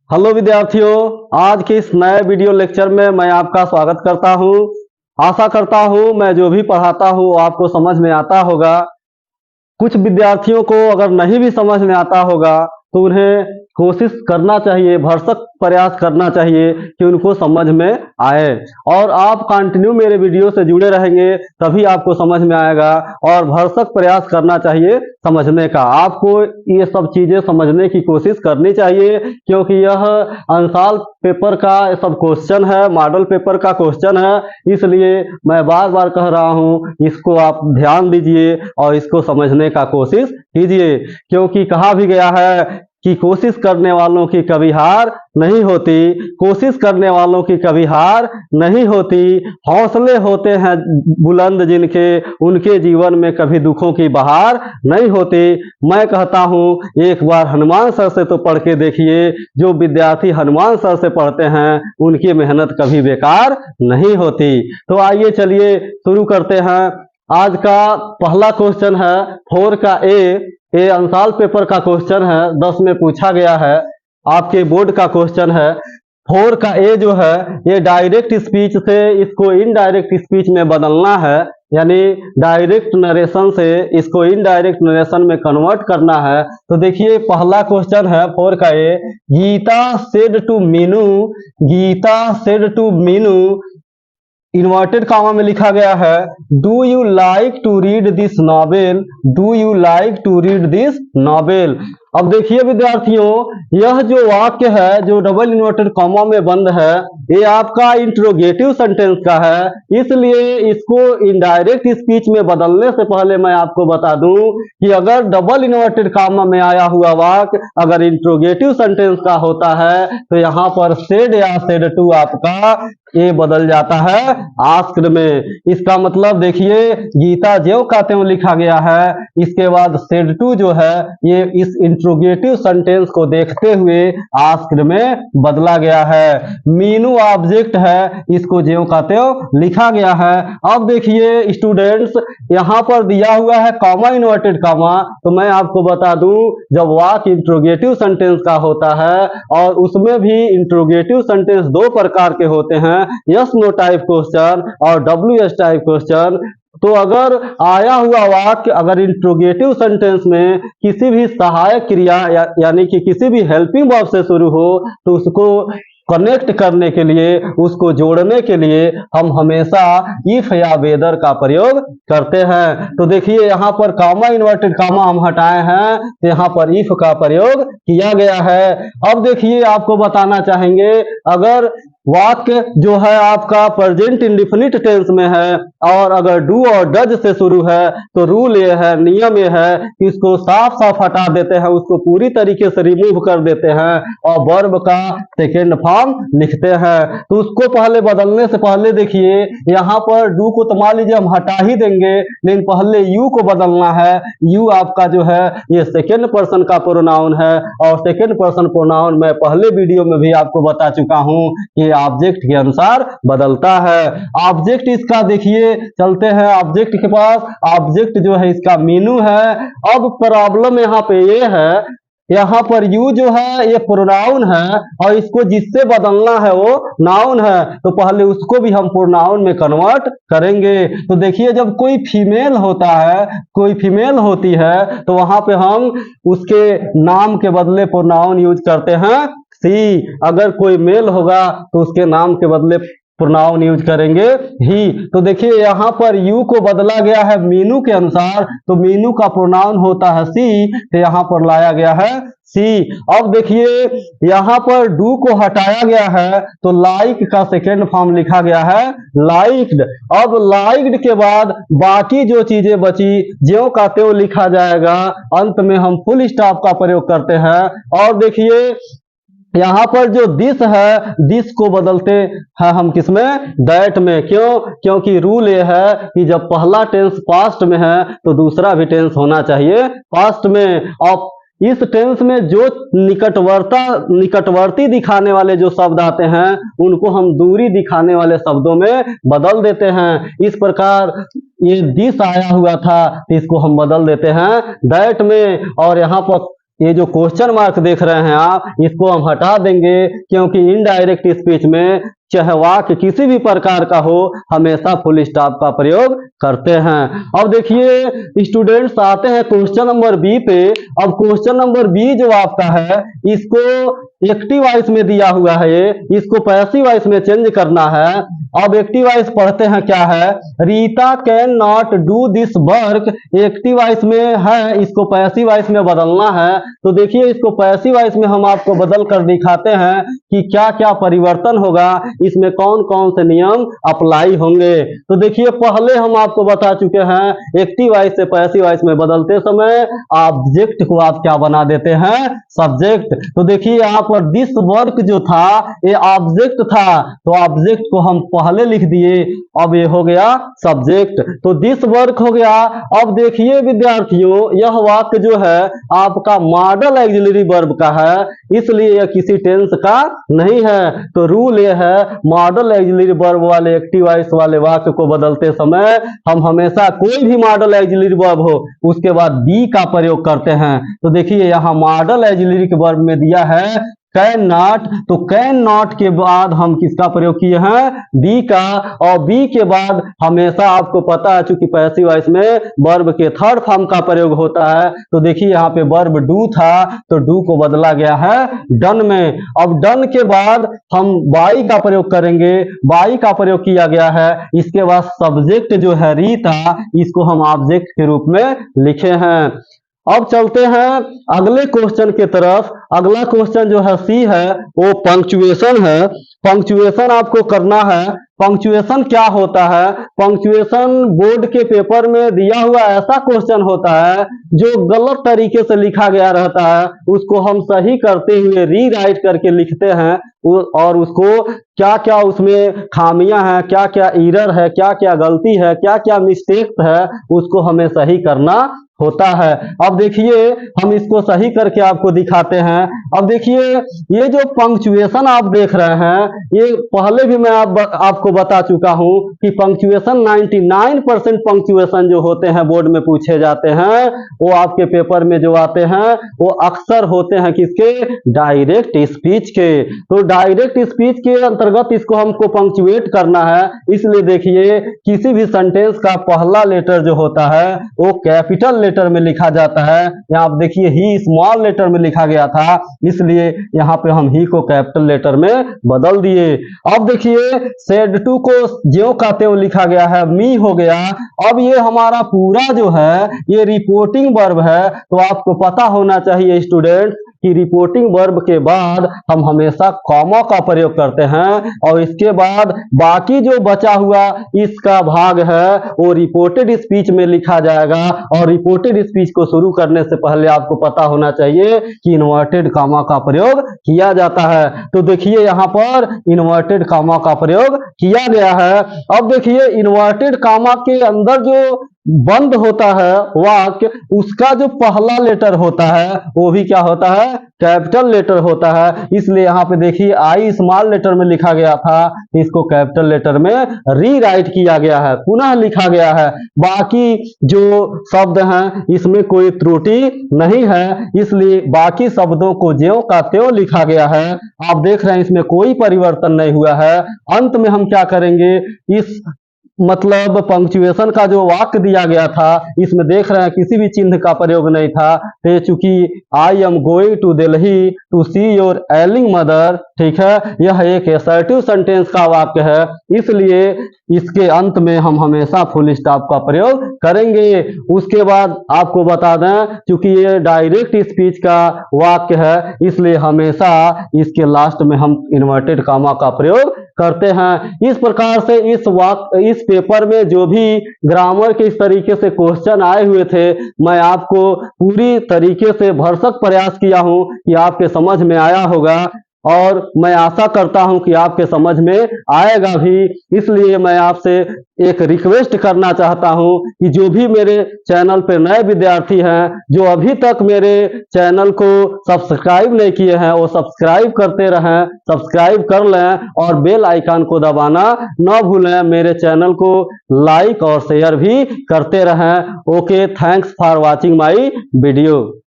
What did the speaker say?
Hello विद्यार्थियों, आज के इस नए वीडियो लेक्चर में मैं आपका स्वागत करता हूं। आशा करता हूं मैं जो भी पढ़ाता हूं वो आपको समझ में आता होगा। कुछ विद्यार्थियों को अगर नहीं भी समझ में आता होगा तो उन्हें कोशिश करना चाहिए, भरसक प्रयास करना चाहिए कि उनको समझ में आए। और आप कंटिन्यू मेरे वीडियो से जुड़े रहेंगे तभी आपको समझ में आएगा, और भरसक प्रयास करना चाहिए समझने का। आपको ये सब चीजें समझने की कोशिश करनी चाहिए, क्योंकि यह अंशाल पेपर का सब क्वेश्चन है, मॉडल पेपर का क्वेश्चन है। इसलिए मैं बार बार कह रहा हूँ, इसको आप ध्यान दीजिए और इसको समझने का कोशिश कीजिए, क्योंकि कहा भी गया है कि कोशिश करने वालों की कभी हार नहीं होती। कोशिश करने वालों की कभी हार नहीं होती। हौसले होते हैं बुलंद जिनके, उनके जीवन में कभी दुखों की बहार नहीं होती। मैं कहता हूं एक बार हनुमान सर से तो पढ़ के देखिए। जो विद्यार्थी हनुमान सर से पढ़ते हैं उनकी मेहनत कभी बेकार नहीं होती। तो आइए चलिए शुरू करते हैं। आज का पहला क्वेश्चन है 4 का ए अंशाल पेपर का क्वेश्चन है, 10 में पूछा गया है, आपके बोर्ड का क्वेश्चन है। 4 का ए जो है ये डायरेक्ट स्पीच से इसको इनडायरेक्ट स्पीच में बदलना है, यानी डायरेक्ट नरेशन से इसको इनडायरेक्ट नरेशन में कन्वर्ट करना है। तो देखिए पहला क्वेश्चन है 4 का A, Geeta said to Meenu, Geeta said to Meenu, inverted comma में लिखा गया है do you like to read this novel, do you like to read this novel. अब देखिए विद्यार्थियों, यह जो वाक्य है जो डबल इन्वर्टेड कॉमा में बंद है, ये आपका इंट्रोगेटिव सेंटेंस का है। इसलिए इसको इनडायरेक्ट स्पीच में बदलने से पहले मैं आपको बता दूं कि अगर डबल इन्वर्टेड कॉमा में आया हुआ वाक्य अगर इंट्रोगेटिव सेंटेंस का होता है तो यहाँ पर सेड या सेड टू आपका ये बदल जाता है आस्क्ड में। इसका मतलब देखिए गीता ज्यों का त्यों लिखा गया है, इसके बाद सेड टू जो है ये इस इंट्रोगेटिव सेंटेंस को देखते हुए आस्क्ड में बदला गया है। मीनू ऑब्जेक्ट है, इसको ज्यों का त्यों लिखा गया है। अब देखिए स्टूडेंट्स, यहाँ पर दिया हुआ है कॉमा इन्वर्टेड कॉमा, तो मैं आपको बता दूं जब वाक्य इंट्रोगेटिव सेंटेंस का होता है, और उसमें भी इंट्रोगेटिव सेंटेंस दो प्रकार के होते हैं, यस नो टाइप क्वेश्चन और WS टाइप क्वेश्चन। तो अगर आया हुआ वाक्य अगर इंट्रोगेटिव सेंटेंस में किसी भी सहायक क्रिया यानी कि किसी भी हेल्पिंग वर्ब से शुरू हो तो उसको कनेक्ट करने के लिए, उसको जोड़ने के लिए हम हमेशा इफ या वेदर का प्रयोग करते हैं। तो देखिए यहाँ पर कॉमा इन्वर्टेड कॉमा हम हटाए हैं, तो यहाँ पर इफ का प्रयोग किया गया है। अब देखिए आपको बताना चाहेंगे, अगर वाक्य जो है आपका प्रेजेंट इंडिफिनिट टेंस में है और अगर डू और डज से शुरू है तो रूल ये है, नियम ये है कि इसको साफ साफ हटा देते हैं, उसको पूरी तरीके से रिमूव कर देते हैं और वर्ब का सेकेंड फॉर्म लिखते हैं। तो उसको पहले बदलने से पहले देखिए यहाँ पर डू को तो मान लीजिए हम हटा ही देंगे, लेकिन पहले यू को बदलना है। यू आपका जो है ये सेकेंड पर्सन का प्रोनाउन है, और सेकेंड पर्सन प्रोनाउन मैं पहले वीडियो में भी आपको बता चुका हूं कि ऑब्जेक्ट के अनुसार बदलता है। ऑब्जेक्ट इसका देखिए, चलते हैं ऑब्जेक्ट के पास। ऑब्जेक्ट जो है इसका मीनू है। अब प्रॉब्लम यहाँ पे ये है, यहाँ पर यू जो है ये प्रोनाउन है और इसको जिससे बदलना है वो नाउन है, तो पहले उसको भी हम प्रोनाउन में कन्वर्ट करेंगे। तो देखिए जब कोई फीमेल होता है, कोई फीमेल होती है, तो वहां पे हम उसके नाम के बदले प्रोनाउन यूज करते हैं सी। अगर कोई मेल होगा तो उसके नाम के बदले प्रोनाउन यूज करेंगे ही। तो देखिए यहाँ पर यू को बदला गया है मीनू के अनुसार, तो मीनू का प्रोनाउन होता है सी, तो यहाँ पर लाया गया है सी। अब देखिए यहाँ पर डू को हटाया गया है तो लाइक का सेकेंड फॉर्म लिखा गया है लाइक्ड। अब लाइक्ड के बाद बाकी जो चीजें बची ज्यों का त्यों लिखा जाएगा, अंत में हम फुल स्टॉप का प्रयोग करते हैं। और देखिए यहाँ पर जो दिस है, दिस को बदलते हैं हम किसमें, दैट में। क्यों? क्योंकि रूल ये है कि जब पहला टेंस पास्ट में है तो दूसरा भी टेंस होना चाहिए पास्ट में। और इस टेंस में जो निकटवर्ती दिखाने वाले जो शब्द आते हैं उनको हम दूरी दिखाने वाले शब्दों में बदल देते हैं। इस प्रकार ये दिस आया हुआ था तो इसको हम बदल देते हैं दैट में, और यहाँ पर ये जो क्वेश्चन मार्क देख रहे हैं आप, इसको हम हटा देंगे, क्योंकि इनडायरेक्ट स्पीच में चाहे वाक्य किसी भी प्रकार का हो, हमेशा फुल स्टॉप का प्रयोग करते हैं। अब देखिए स्टूडेंट्स, आते हैं क्वेश्चन नंबर बी पे। अब क्वेश्चन नंबर बी जो आपका है, इसको एक्टिव वॉइस में दिया हुआ है, इसको पैसिव वॉइस में चेंज करना है। अब एक्टिव वॉइस पढ़ते हैं क्या है, Rita can not do this work. Active voice में है, इसको पैसिव वॉइस में बदलना है। तो देखिए इसको पैसिव वॉइस में हम आपको बदल कर दिखाते हैं कि क्या क्या परिवर्तन होगा, इसमें कौन कौन से नियम अप्लाई होंगे। तो देखिए पहले हम आपको बता चुके हैं, एक्टिव वॉइस से पैसिव वॉइस में बदलते समय ऑब्जेक्ट को आप क्या बना देते हैं, सब्जेक्ट। तो देखिए यहाँ पर दिस वर्क जो था ये ऑब्जेक्ट था, तो ऑब्जेक्ट को हम पहले लिख दिए, अब ये हो गया सब्जेक्ट, तो दिस वर्क हो गया। अब देखिए विद्यार्थियों, यह वाक्य जो है आपका मॉडल ऑक्सिलरी वर्ब का है, इसलिए यह किसी टेंस का नहीं है। तो रूल ये है, मॉडल ऑक्सिलरी वर्ब वाले एक्टिव वॉइस वाले वाक्य को बदलते समय हम हमेशा कोई भी मॉडल ऑक्सिलरी वर्ब हो उसके बाद बी का प्रयोग करते हैं। तो देखिए यहाँ मॉडल ऑक्सिलरी के वर्ब में दिया है कैन नॉट, तो कैन नॉट के बाद हम किसका प्रयोग किए हैं, बी का। और बी के बाद हमेशा आपको पता है, चूंकि पैसिव वॉइस में वर्ब के थर्ड फॉर्म का प्रयोग होता है। तो देखिए यहाँ पे वर्ब डू था, तो डू को बदला गया है डन में। अब डन के बाद हम बाई का प्रयोग करेंगे, बाई का प्रयोग किया गया है। इसके बाद सब्जेक्ट जो है रीता, इसको हम ऑब्जेक्ट के रूप में लिखे हैं। अब चलते हैं अगले क्वेश्चन के तरफ। अगला क्वेश्चन जो है सी है, वो पंक्चुएशन है। पंक्चुएशन आपको करना है। पंक्चुएशन क्या होता है, पंक्चुएशन बोर्ड के पेपर में दिया हुआ ऐसा क्वेश्चन होता है जो गलत तरीके से लिखा गया रहता है, उसको हम सही करते हुए रीराइट करके लिखते हैं, और उसको क्या क्या उसमें खामियां हैं, क्या क्या एरर है, क्या क्या गलती है, क्या क्या मिस्टेक्स है, उसको हमें सही करना होता है। अब देखिए हम इसको सही करके आपको दिखाते हैं। अब देखिए ये जो पंक्चुएशन आप देख रहे हैं, ये पहले भी मैं आपको बता चुका हूं कि पंक्चुएशन 99% पंक्चुएशन जो होते हैं बोर्ड में पूछे जाते हैं, वो आपके पेपर में जो आते हैं वो अक्सर होते हैं किसके, डायरेक्ट स्पीच के। तो डायरेक्ट स्पीच के अंतर्गत इसको हमको पंक्चुएट करना है। इसलिए देखिए किसी भी सेंटेंस का पहला लेटर जो होता है वो कैपिटल लेटर में लिखा जाता है। यहाँ आप देखिए ही स्मॉल लेटर में लिखा गया था, इसलिए यहाँ पे हम ही को कैपिटल लेटर में बदल दिए। अब देखिए सेड टू को ज्यों का त्यों लिखा गया है, मी हो गया। अब ये हमारा पूरा जो है ये रिपोर्टिंग वर्ब है, तो आपको पता होना चाहिए स्टूडेंट कि रिपोर्टिंग वर्ब के बाद हम हमेशा कॉमा का प्रयोग करते हैं, और इसके बाद बाकी जो बचा हुआ इसका भाग है वो रिपोर्टेड स्पीच में लिखा जाएगा। और रिपोर्टेड स्पीच को शुरू करने से पहले आपको पता होना चाहिए कि इन्वर्टेड कॉमा का प्रयोग किया जाता है। तो देखिए यहाँ पर इन्वर्टेड कॉमा का प्रयोग किया गया है। अब देखिए इन्वर्टेड कॉमा के अंदर जो बंद होता है वाक्य, उसका जो पहला लेटर होता है वो भी क्या होता है, कैपिटल लेटर होता है। इसलिए यहाँ पे देखिए आई स्मॉल लेटर में लिखा गया था, इसको कैपिटल लेटर में रीराइट किया गया है, पुनः लिखा गया है। बाकी जो शब्द हैं इसमें कोई त्रुटि नहीं है, इसलिए बाकी शब्दों को ज्यों का त्यों लिखा गया है। आप देख रहे हैं इसमें कोई परिवर्तन नहीं हुआ है। अंत में हम क्या करेंगे, इस मतलब पंक्चुएशन का जो वाक्य दिया गया था इसमें देख रहे हैं किसी भी चिन्ह का प्रयोग नहीं था। तो चूंकि I am going to Delhi to see your ailing mother, ठीक है, यह एक असर्टिव सेंटेंस का वाक्य है, इसलिए इसके अंत में हम हमेशा फुल स्टॉप का प्रयोग करेंगे। उसके बाद आपको बता दें, चूंकि ये डायरेक्ट स्पीच का वाक्य है, इसलिए हमेशा इसके लास्ट में हम इन्वर्टेड कॉमा का प्रयोग करते हैं। इस प्रकार से इस पेपर में जो भी ग्रामर के इस तरीके से क्वेश्चन आए हुए थे, मैं आपको पूरी तरीके से भरसक प्रयास किया हूं कि आपके समझ में आया होगा, और मैं आशा करता हूं कि आपके समझ में आएगा भी। इसलिए मैं आपसे एक रिक्वेस्ट करना चाहता हूं कि जो भी मेरे चैनल पर नए विद्यार्थी हैं, जो अभी तक मेरे चैनल को सब्सक्राइब नहीं किए हैं, वो सब्सक्राइब करते रहें, सब्सक्राइब कर लें और बेल आइकन को दबाना न भूलें। मेरे चैनल को लाइक और शेयर भी करते रहें। Okay, thanks for watching my video.